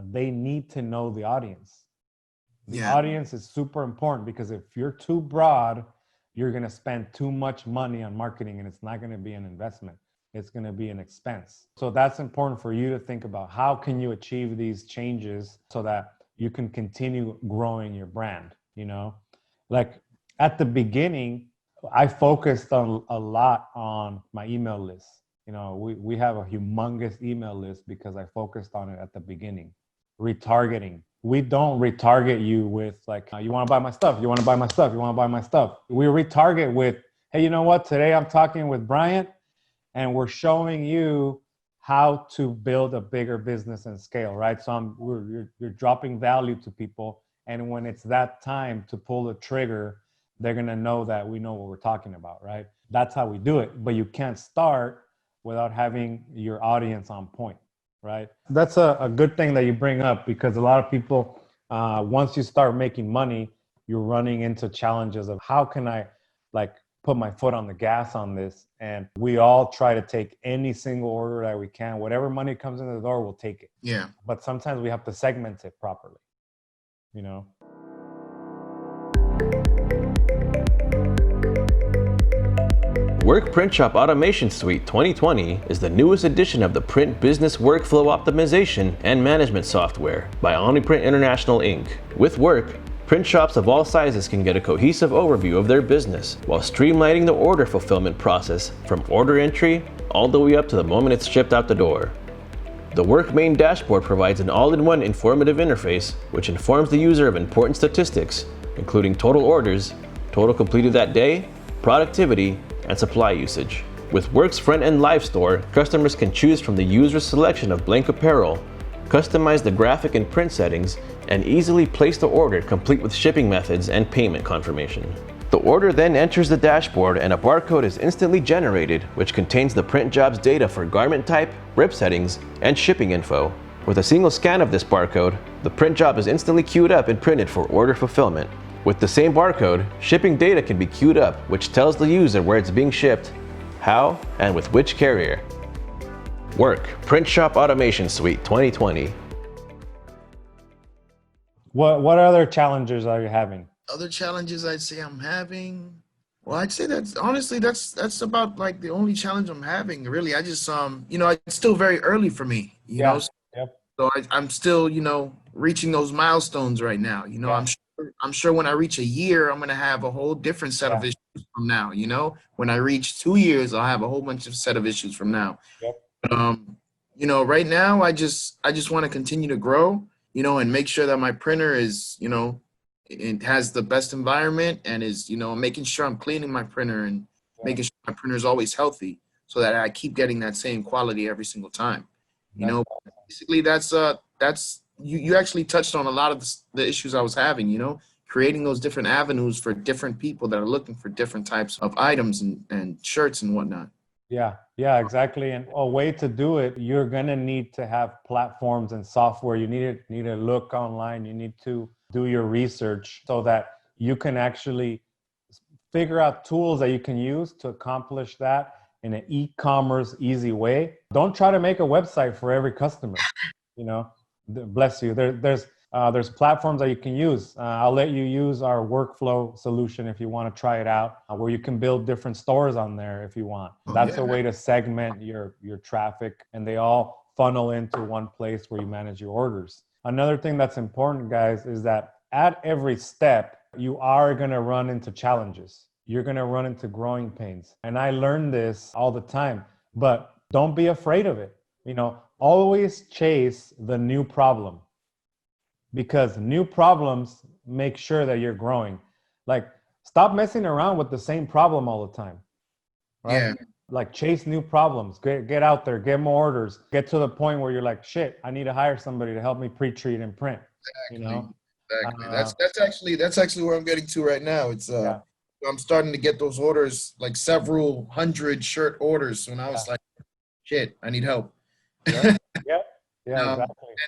they need to know the audience. The Yeah. audience is super important, because if you're too broad, you're going to spend too much money on marketing, and it's not going to be an investment. It's going to be an expense. So that's important for you to think about. How can you achieve these changes so that you can continue growing your brand? You know, like at the beginning, I focused on a lot on my email list. You know, we have a humongous email list because I focused on it at the beginning. Retargeting. We don't retarget you with like, you want to buy my stuff, you want to buy my stuff, you want to buy my stuff. We retarget with, hey, you know what? Today I'm talking with Bryant, and we're showing you how to build a bigger business and scale, right? So you're dropping value to people. And when it's that time to pull the trigger, they're going to know that we know what we're talking about, right? That's how we do it. But you can't start without having your audience on point, right? That's a good thing that you bring up, because a lot of people, once you start making money, you're running into challenges of how can I like put my foot on the gas on this? And we all try to take any single order that we can. Whatever money comes in the door, we'll take it. Yeah. But sometimes we have to segment it properly, you know? Work Print Shop Automation Suite 2020 is the newest edition of the print business workflow optimization and management software by OmniPrint International Inc. With Work, print shops of all sizes can get a cohesive overview of their business while streamlining the order fulfillment process from order entry all the way up to the moment it's shipped out the door. The Work main dashboard provides an all-in-one informative interface which informs the user of important statistics, including total orders, total completed that day, productivity, and supply usage. With Work's front-end live store, customers can choose from the user's selection of blank apparel, customize the graphic and print settings, and easily place the order complete with shipping methods and payment confirmation. The order then enters the dashboard and a barcode is instantly generated, which contains the print job's data for garment type, rip settings, and shipping info. With a single scan of this barcode, the print job is instantly queued up and printed for order fulfillment. With the same barcode, shipping data can be queued up, which tells the user where it's being shipped, how, and with which carrier. Work Print Shop Automation Suite 2020. What other challenges are you having? Other challenges I'd say I'm having. Well, I'd say that's honestly, that's about like the only challenge I'm having. Really, I just, you know, it's still very early for me, you know? Yep. So I'm still, you know, reaching those milestones right now. You know, I'm sure when I reach a year, I'm going to have a whole different set of issues from now. You know, when I reach 2 years, I'll have a whole bunch of set of issues from now. But, you know, right now, I just want to continue to grow, you know, and make sure that my printer is, you know, it has the best environment and is, you know, making sure I'm cleaning my printer and making sure my printer is always healthy so that I keep getting that same quality every single time. You know, basically that's you actually touched on a lot of the issues I was having, you know, creating those different avenues for different people that are looking for different types of items and shirts and whatnot. Yeah, exactly. And a way to do it, you're going to need to have platforms and software. You need to look online. You need to do your research so that you can actually figure out tools that you can use to accomplish that in an e-commerce easy way. Don't try to make a website for every customer, you know. Bless you. There's platforms that you can use. I'll let you use our workflow solution if you want to try it out, where you can build different stores on there if you want. That's a way to segment your traffic, and they all funnel into one place where you manage your orders. Another thing that's important, guys, is that at every step, you are going to run into challenges. You're going to run into growing pains. And I learned this all the time, but don't be afraid of it. You know, always chase the new problem, because new problems make sure that you're growing. Like, stop messing around with the same problem all the time, right? Yeah. Like, chase new problems, get out there, get more orders, get to the point where you're like, shit, I need to hire somebody to help me pre-treat and print. Exactly. You know? Exactly. That's actually where I'm getting to right now. It's I'm starting to get those orders, like several hundred shirt orders. And I was like, shit, I need help. Exactly.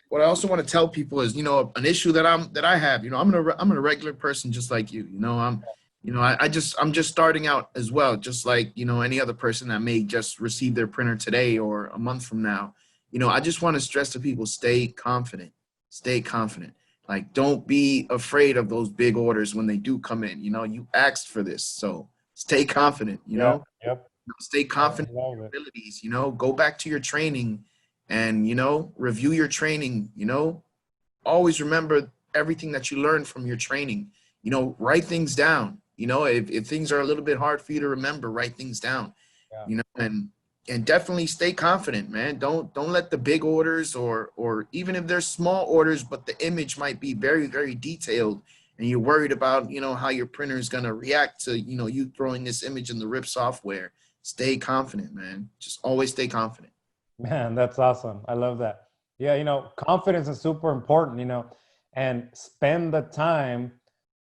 What I also want to tell people is, you know, an issue that I have, you know, I'm a regular person just like you. You know, I'm just starting out as well, just like, you know, any other person that may just receive their printer today or a month from now. You know, I just want to stress to people, stay confident. stay confident. Like, don't be afraid of those big orders when they do come in. You know, you asked for this, so stay confident. You Yep. know, Yep. stay I confident in love your it. abilities. You know, go back to your training, and review your training. You know, always remember everything that you learned from your training. You know, write things down. You know, if things are a little bit hard for you to remember, write things down. Yeah. You know, and definitely stay confident, man. Don't let the big orders, or even if they're small orders, but the image might be very, very detailed, and you're worried about, how your printer is going to react to, you throwing this image in the RIP software. Stay confident, man. Just always stay confident. Man, that's awesome. I love that. Yeah, confidence is super important, and spend the time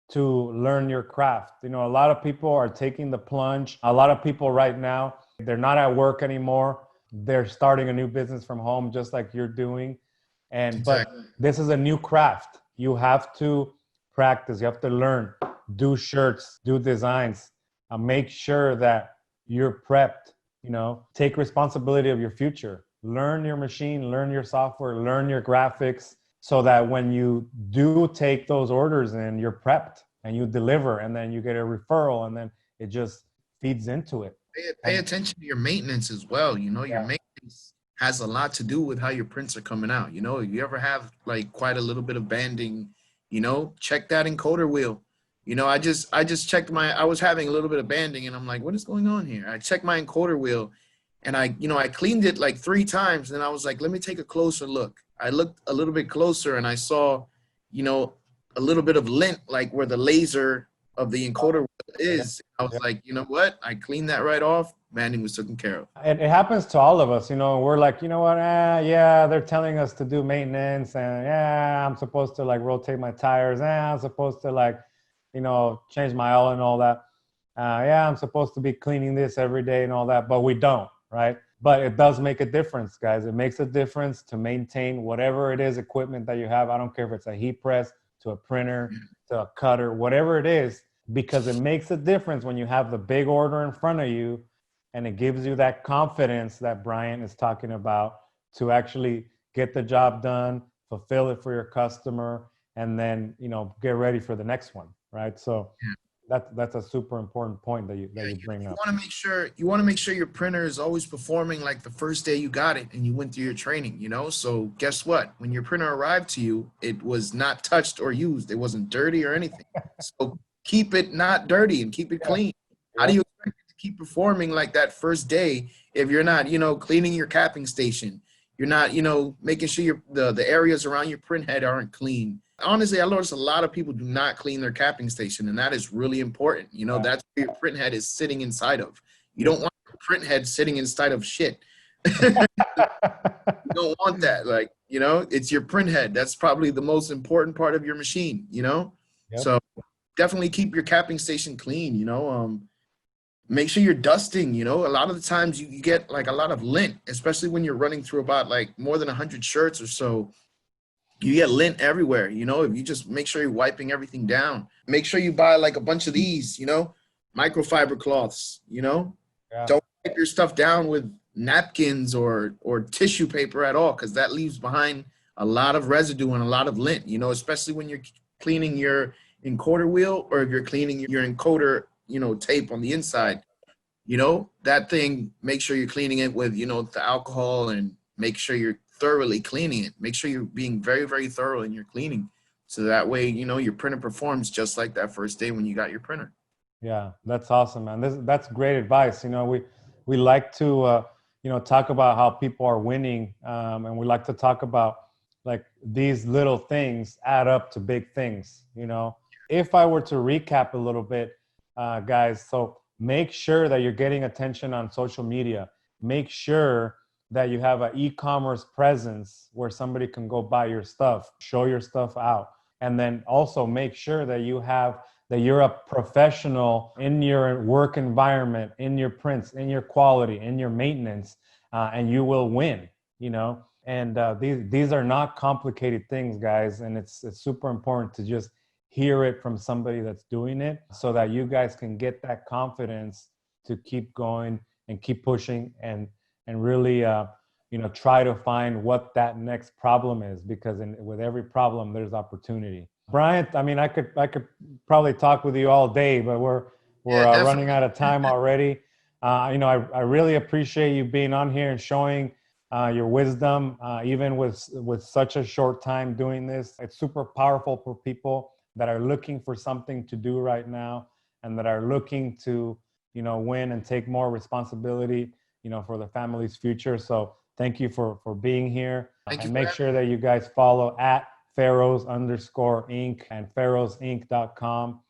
to learn your craft. A lot of people are taking the plunge. A lot of people right now, they're not at work anymore. They're starting a new business from home, just like you're doing. But Exactly. this is a new craft. You have to practice. You have to learn, do shirts, do designs, make sure that you're prepped. Take responsibility of your future. Learn your machine, learn your software, learn your graphics, so that when you do take those orders in, you're prepped and you deliver, and then you get a referral, and then it just feeds into it. Pay attention to your maintenance as well. Your Yeah. maintenance has a lot to do with how your prints are coming out. If you ever have like quite a little bit of banding, check that encoder wheel. I just checked I was having a little bit of banding, and I'm like, what is going on here? I checked my encoder wheel, and I cleaned it like 3 times, and I was like, let me take a closer look. I looked a little bit closer, and I saw, a little bit of lint, like where the laser of the encoder is. I was Yeah. like, you know what? I cleaned that right off. Banding was taken care of. It happens to all of us. We're like, what? Yeah, they're telling us to do maintenance, and yeah, I'm supposed to like rotate my tires. I'm supposed to like, change my oil and all that. Yeah, I'm supposed to be cleaning this every day and all that, but we don't, right? But it does make a difference, guys. It makes a difference to maintain whatever it is, equipment that you have. I don't care if it's a heat press, to a printer, to a cutter, whatever it is, because it makes a difference when you have the big order in front of you, and it gives you that confidence that Bryant is talking about to actually get the job done, fulfill it for your customer, and then, get ready for the next one, right? So that's a super important point that you bring up. You want to make sure your printer is always performing like the first day you got it and you went through your training. So guess what? When your printer arrived to you, it was not touched or used. It wasn't dirty or anything. So keep it not dirty and keep it clean. How do you expect it to keep performing like that first day if you're not, cleaning your capping station? You're not, making sure the areas around your print head aren't clean. Honestly, I noticed a lot of people do not clean their capping station, and that is really important. That's where your print head is sitting inside of. You don't want your print head sitting inside of shit. You don't want that. Like, it's your print head. That's probably the most important part of your machine, Yep. So definitely keep your capping station clean, make sure you're dusting. A lot of the times you get like a lot of lint, especially when you're running through about like more than 100 shirts or so. You get lint everywhere. If you just make sure you're wiping everything down, make sure you buy like a bunch of these, microfiber cloths. Yeah. Don't wipe your stuff down with napkins or tissue paper at all, because that leaves behind a lot of residue and a lot of lint, especially when you're cleaning your encoder wheel, or if you're cleaning your encoder, tape on the inside. That thing, make sure you're cleaning it with, the alcohol, and make sure you're thoroughly cleaning it. Make sure you're being very, very thorough in your cleaning. So that way, your printer performs just like that first day when you got your printer. Yeah, that's awesome, man. That's great advice. We like to, talk about how people are winning, and we like to talk about like these little things add up to big things. If I were to recap a little bit, guys, so make sure that you're getting attention on social media. Make sure that you have an e-commerce presence where somebody can go buy your stuff, show your stuff out. And then also make sure that you're a professional in your work environment, in your prints, in your quality, in your maintenance, and you will win, And these are not complicated things, guys. And it's super important to just hear it from somebody that's doing it, so that you guys can get that confidence to keep going and keep pushing, and really try to find what that next problem is, because with every problem, there's opportunity. Bryant, I mean, I could probably talk with you all day, but we're running out of time already. I really appreciate you being on here and showing your wisdom, even with such a short time doing this. It's super powerful for people that are looking for something to do right now, and that are looking to, win and take more responsibility, for the family's future. So thank you for being here. And make sure that you guys follow at Pharaohs_Ink and pharaohsink.com.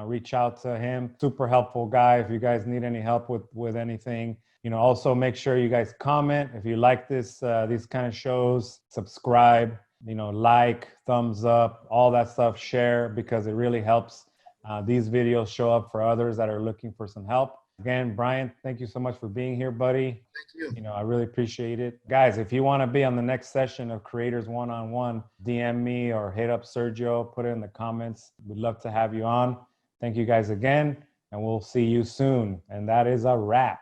Reach out to him. Super helpful guy if you guys need any help with anything. Also make sure you guys comment if you like these kind of shows. Subscribe, like, thumbs up, all that stuff. Share, because it really helps these videos show up for others that are looking for some help. Again, Bryant, thank you so much for being here, buddy. Thank you. I really appreciate it. Guys, if you want to be on the next session of Creators One-on-One, DM me or hit up Sergio, put it in the comments. We'd love to have you on. Thank you guys again, and we'll see you soon. And that is a wrap.